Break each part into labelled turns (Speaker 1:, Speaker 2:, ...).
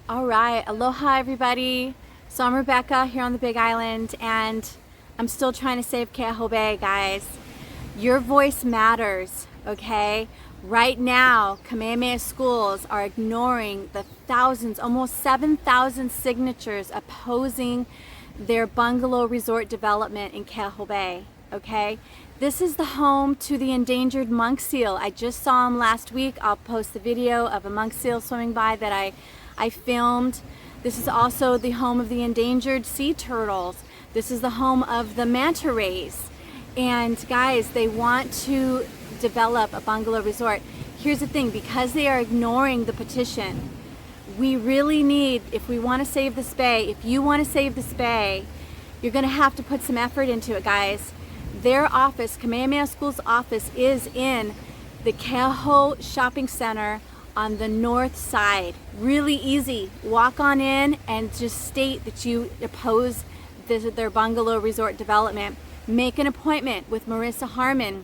Speaker 1: All right, aloha everybody. So I'm Rebecca here on the Big Island, and I'm still trying to save Keauhou Bay, guys. Your voice matters, okay? Right now, Kamehameha schools are ignoring the thousands, almost 7,000 signatures opposing their Bungalow Resort Development in Keauhou Bay, okay? This is the home to the endangered monk seal. I just saw him last week. I'll post the video of a monk seal swimming by that I filmed. This is also the home of the endangered sea turtles. This is the home of the manta rays. And guys, they want to develop a bungalow resort. Here's the thing, because they are ignoring the petition, we really need, if we want to save this bay, if you want to save this bay, you're going to have to put some effort into it, guys. Their office, Kamehameha School's office, is in the Keauhou Shopping Center on the north side. Really easy. Walk on in and just state that you oppose their bungalow resort development. Make an appointment with Marissa Harmon.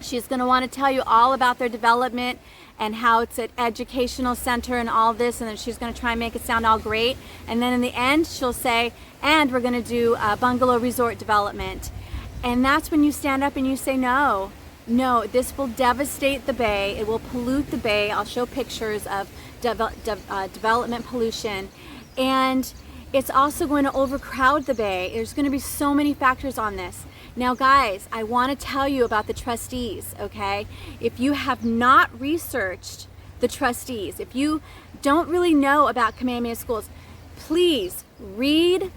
Speaker 1: She's going to want to tell you all about their development and how it's an educational center and all this, and then she's going to try and make it sound all great. And then in the end, she'll say, and we're going to do a bungalow resort development. And that's when you stand up and you say no. No, this will devastate the bay. It will pollute the bay. I'll show pictures of development pollution. And it's also going to overcrowd the bay. There's going to be so many factors on this. Now guys, I want to tell you about the trustees, okay? If you have not researched the trustees, if you don't really know about Kamehameha schools, please read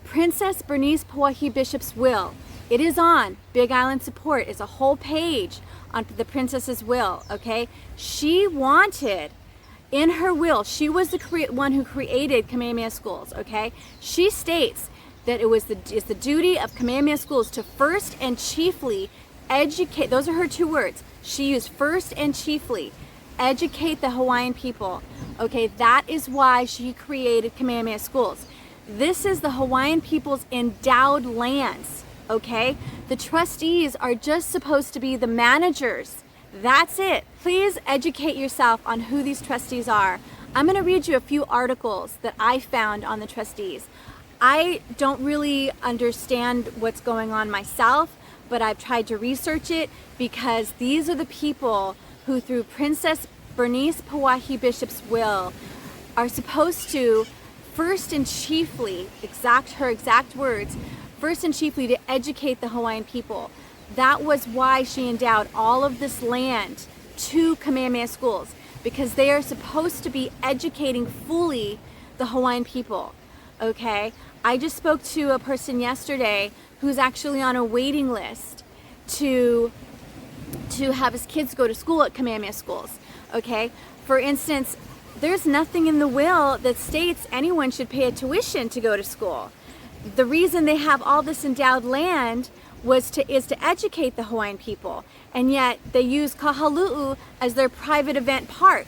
Speaker 1: Princess Bernice Pauahi Bishop's will. It is on Big Island Support. It's a whole page on the princess's will, okay? She wanted, in her will, she was the one who created Kamehameha schools, okay? She states that it's the duty of Kamehameha schools to first and chiefly educate, those are her two words. She used first and chiefly, educate the Hawaiian people, okay? That is why she created Kamehameha schools. This is the Hawaiian people's endowed lands. Okay, the trustees are just supposed to be the managers. That's it. Please educate yourself on who these trustees are. I'm going to read you a few articles that I found on the trustees. I don't really understand what's going on myself, but I've tried to research it because these are the people who, through Princess Bernice Pauahi Bishop's will, are supposed to first and chiefly, her exact words, first and chiefly to educate the Hawaiian people. That was why she endowed all of this land to Kamehameha schools, because they are supposed to be educating fully the Hawaiian people, okay? I just spoke to a person yesterday who's actually on a waiting list to have his kids go to school at Kamehameha schools, okay? For instance, there's nothing in the will that states anyone should pay a tuition to go to school. The reason they have all this endowed land is to educate the Hawaiian people, and yet they use Kahalu'u as their private event park.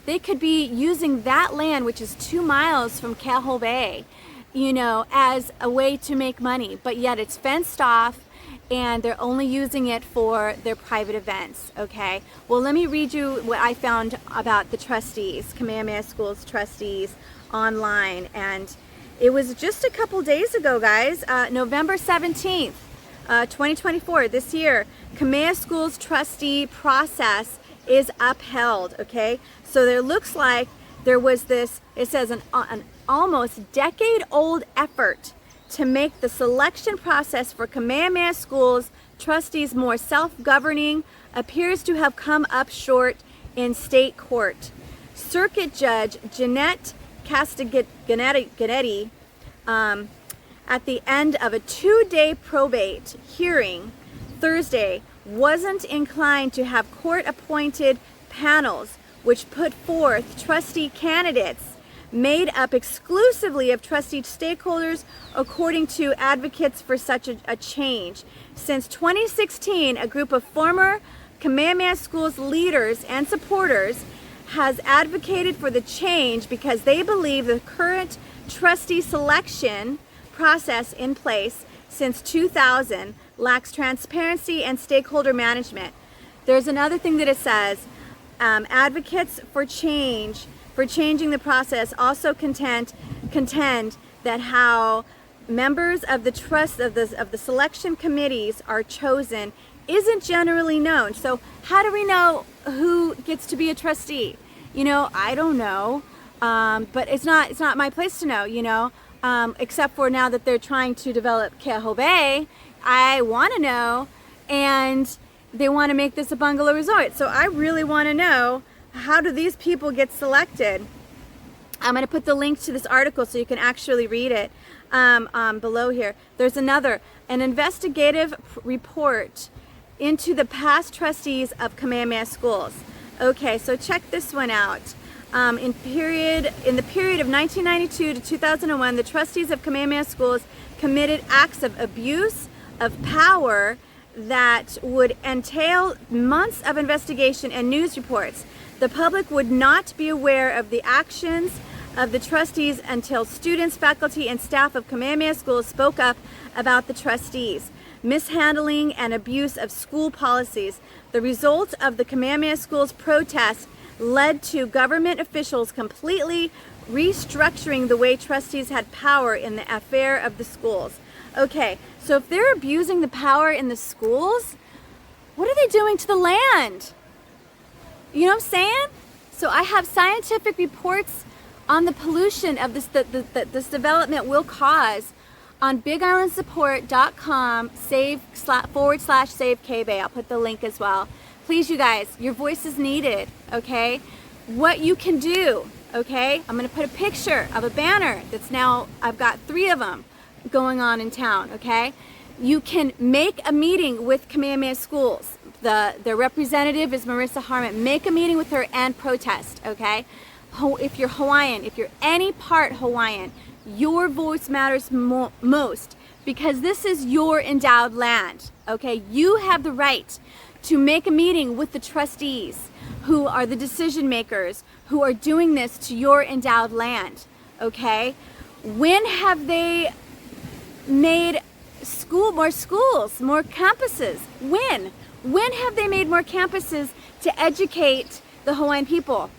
Speaker 1: They could be using that land, which is 2 miles from Keauhou Bay, you know, as a way to make money, but yet it's fenced off and they're only using it for their private events, okay? Well, let me read you what I found about the trustees, Kamehameha Schools trustees online, and it was just a couple days ago, guys, November 17th, 2024, this year. Kamehameha Schools trustee process is upheld, okay? So there looks like there was this, it says an almost decade-old effort to make the selection process for Kamehameha Schools trustees more self-governing appears to have come up short in state court. Circuit Judge Jeanette Castiganetti, at the end of a 2-day probate hearing Thursday, wasn't inclined to have court-appointed panels which put forth trustee candidates made up exclusively of trustee stakeholders, according to advocates for such a change. Since 2016, a group of former Kamehameha Schools leaders and supporters has advocated for the change because they believe the current trustee selection process in place since 2000 lacks transparency and stakeholder management. There's another thing that it says, advocates for change for changing the process also contend that how members of the trust of the selection committees are chosen isn't generally known. So how do we know who gets to be a trustee? You know, I don't know, but it's not my place to know, you know, except for now that they're trying to develop Keauhou Bay, I want to know, and they want to make this a bungalow resort. So I really want to know, how do these people get selected? I'm going to put the link to this article so you can actually read it below here. There's an investigative report into the past trustees of Kamehameha schools. Okay, so check this one out. In the period of 1992 to 2001, the trustees of Kamehameha schools committed acts of abuse of power that would entail months of investigation and news reports. The public would not be aware of the actions of the trustees until students, faculty, and staff of Kamehameha schools spoke up about the trustees' mishandling and abuse of school policies. The result of the Kamehameha schools protest led to government officials completely restructuring the way trustees had power in the affair of the schools. Okay, so if they're abusing the power in the schools, what are they doing to the land? You know what I'm saying? So I have scientific reports on the pollution of this that this development will cause on BigIslandSupport.com /save K-Bay. I'll put the link as well. Please, you guys, your voice is needed, okay? What you can do, okay? I'm gonna put a picture of a banner that's now, I've got 3 of them going on in town, okay? You can make a meeting with Kamehameha schools. Their representative is Marissa Harmon. Make a meeting with her and protest, okay? If you're Hawaiian, if you're any part Hawaiian, your voice matters most, because this is your endowed land, okay? You have the right to make a meeting with the trustees, who are the decision makers, who are doing this to your endowed land, okay? When have they made more schools, more campuses? When? When have they made more campuses to educate the Hawaiian people?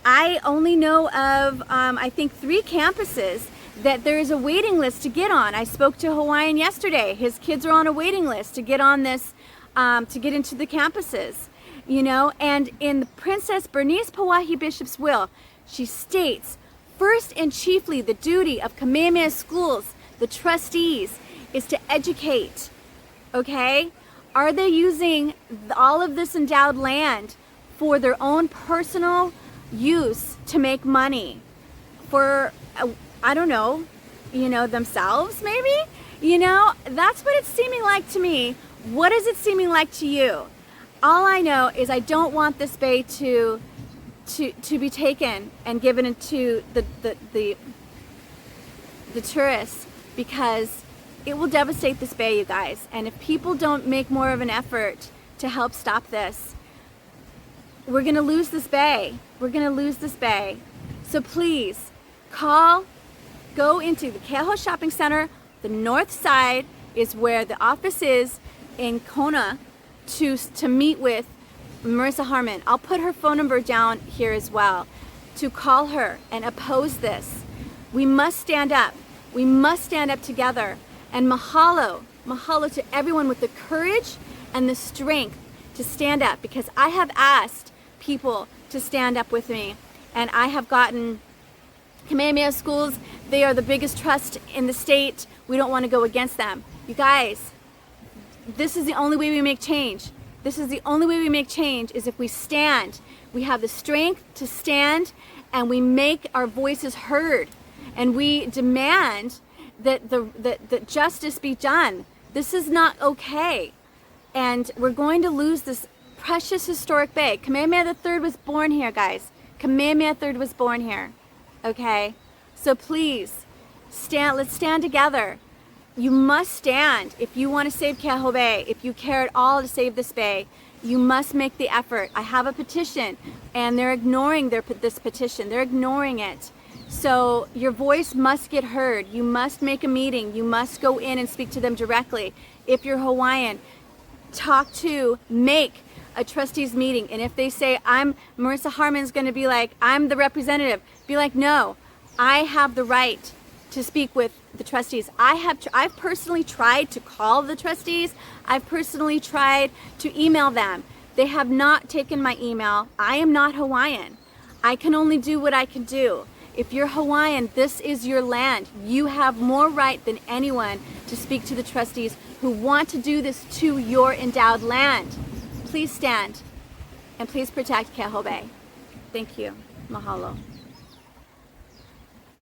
Speaker 1: I only know of, I think, 3 campuses that there is a waiting list to get on. I spoke to a Hawaiian yesterday. His kids are on a waiting list to get on this, to get into the campuses, you know. And in the Princess Bernice Pauahi Bishop's will, she states, first and chiefly, the duty of Kamehameha schools, the trustees, is to educate, okay? Are they using all of this endowed land for their own personal use to make money for, I don't know, you know, themselves maybe? You know, that's what it's seeming like to me. What is it seeming like to you? All I know is I don't want this bay to be taken and given into the tourists, because it will devastate this bay, you guys. And if people don't make more of an effort to help stop this, we're gonna lose this bay. We're gonna lose this bay. So please, go into the Keauhou Shopping Center. The north side is where the office is in Kona to meet with Marissa Harmon. I'll put her phone number down here as well, to call her and oppose this. We must stand up. We must stand up together. And mahalo to everyone with the courage and the strength to stand up, because I have asked people to stand up with me, and I have gotten Kamehameha schools. They are the biggest trust in the state. We don't want to go against them. You guys, this is the only way we make change. This is the only way we make change, is if we stand. We have the strength to stand, and we make our voices heard, and we demand that justice be done. This is not okay. And we're going to lose this precious historic bay. Kamehameha III was born here, guys. Kamehameha III was born here. Okay? So please, let's stand together. You must stand if you want to save Keauhou Bay. If you care at all to save this bay, you must make the effort. I have a petition, and they're ignoring this petition. They're ignoring it. So your voice must get heard. You must make a meeting. You must go in and speak to them directly. If you're Hawaiian, make a trustees meeting, and if they say Marissa Harmon's going to be like, I'm the representative, be like, no, I have the right to speak with the trustees. I've personally tried to call the trustees. I've personally tried to email them. They have not taken my email. I am not Hawaiian. I can only do what I can do. If you're Hawaiian, this is your land. You have more right than anyone to speak to the trustees who want to do this to your endowed land. Please stand and please protect Keauhou Bay. Thank you. Mahalo.